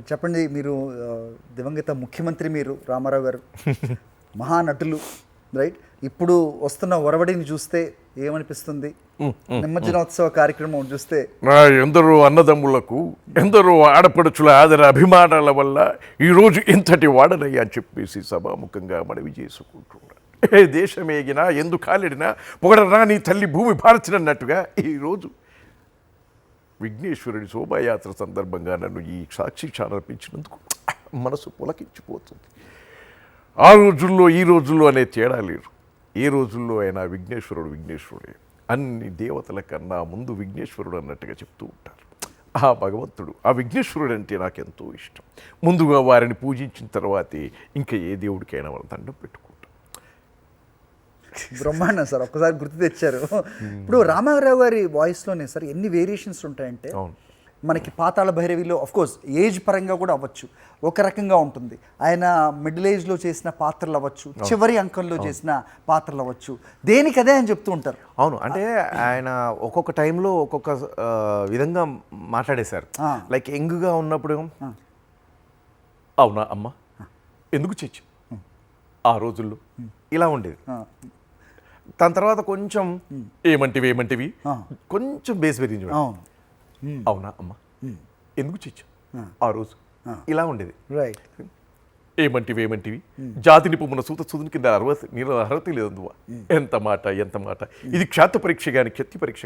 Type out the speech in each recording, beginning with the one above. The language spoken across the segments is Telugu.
చెప్పండి, మీరు దివంగత ముఖ్యమంత్రి, మీరు రామారావు గారు మహానటులు, రైట్? ఇప్పుడు వస్తున్న ఒరవడిని చూస్తే ఏమనిపిస్తుంది? నిమజ్జనోత్సవ కార్యక్రమం చూస్తే ఎందరో అన్నదమ్ములకు, ఎందరో ఆడపడుచుల ఆదర అభిమానాల వల్ల ఈరోజు ఇంతటి వాడనయ్యా అని చెప్పేసి సభాముఖంగా మనవి చేసుకుంటున్నాను. ఏ దేశమేగినా ఎందు కాలిడినా పొగడరా నీ తల్లి భూమి భారతినన్నట్టుగా ఈరోజు విఘ్నేశ్వరుడి శోభాయాత్ర సందర్భంగా నన్ను ఈ సాక్షి ఛానల్ పెంచినందుకు మనసు పులకించిపోతుంది. ఆ రోజుల్లో ఈ రోజుల్లో అనే తేడా లేరు. ఏ రోజుల్లో అయినా విఘ్నేశ్వరుడే. అన్ని దేవతల కన్నా ముందు విఘ్నేశ్వరుడు అన్నట్టుగా చెప్తూ ఉంటారు. ఆ భగవంతుడు, ఆ విఘ్నేశ్వరుడు అంటే నాకెంతో ఇష్టం. ముందుగా వారిని పూజించిన తర్వాతే ఇంకా ఏ దేవుడికైనా వాళ్ళ దండం పెట్టుకుంటాం. బ్రహ్మాండం సార్, ఒక్కసారి గుర్తు తెచ్చారు. ఇప్పుడు రామారావు గారి వాయిస్లోనే సార్ ఎన్ని వేరియేషన్స్ ఉంటాయంటే, మనకి పాతాళ భైరవిలో కోర్స్ ఏజ్ పరంగా కూడా అవ్వచ్చు, ఒక రకంగా ఉంటుంది. ఆయన మిడిల్ ఏజ్లో చేసిన పాత్రలు అవ్వచ్చు, చివరి అంకంలో చేసిన పాత్రలు అవ్వచ్చు, దేనికదే అని చెప్తూ ఉంటారు. అవును, అంటే ఆయన ఒక్కొక్క టైంలో ఒక్కొక్క విధంగా మాట్లాడేశారు. లైక్ యంగ్గా ఉన్నప్పుడు అవునా అమ్మ ఎందుకు చచ్చు ఆ రోజుల్లో ఇలా ఉండేది. దాని తర్వాత కొంచెం ఏమంటివి కొంచెం బేస్ పెరిగింది. అవునా అమ్మ ఎందుకు చచ్చు ఆ రోజు ఇలా ఉండేది. రైట్. ఏమంటివి జాతి నిపుమున సూదుని కింద అర్హత లేదందువా. ఎంత మాట. ఇది క్షాత పరీక్ష గాని క్షత్తి పరీక్ష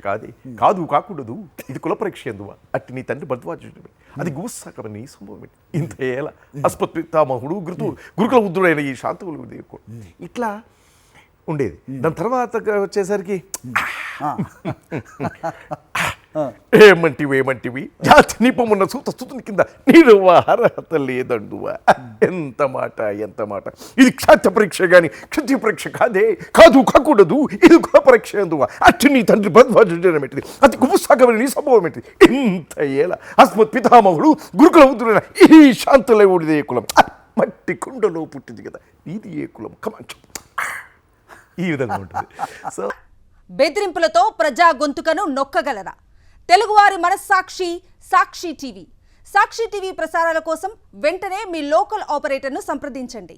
కాకూడదు. ఇది కుల పరీక్ష ఎందువా. అట్టి నీ తండ్రి భద్వాజుడు అది గుస్సాకమని సంభవం. ఇంత ఏలా అస్పత్పితామహుడు గురుకుల ఉద్రుడైన ఈ శాంతవులు ఇట్లా ఉండేది. దాని తర్వాత వచ్చేసరికి ఏమంటివి జాతి నిపమున్న స్థుతుని కింద నీరువా అర్హత లేదండువా. ఎంత మాట. ఇది క్షాత్య పరీక్ష గాని క్షత్రియ పరీక్ష కాకూడదు. ఇది కుల పరీక్ష ఎందువా. అట్టి నీ తండ్రి భద్వాజుడైన మెట్టిది అతి గుపుసాగమని నీ సంభవం ఏంటిది. ఇంత ఏలా అస్మత్ పితామహుడు గురుకుల ఉద్రుడైన ఈ శాంతలేవుడిది ఏ కులం. మట్టి కుండలో పుట్టింది కదా, ఇది ఏ కులం. కమాన్, ఈ విధంగా ఉంటుంది. సో బెదిరింపులతో ప్రజా గొంతుకను నొక్కగలరా? తెలుగువారి మనస్సాక్షి సాక్షి టీవీ. సాక్షి టీవీ ప్రసారాల కోసం వెంటనే మీ లోకల్ ఆపరేటర్ను సంప్రదించండి.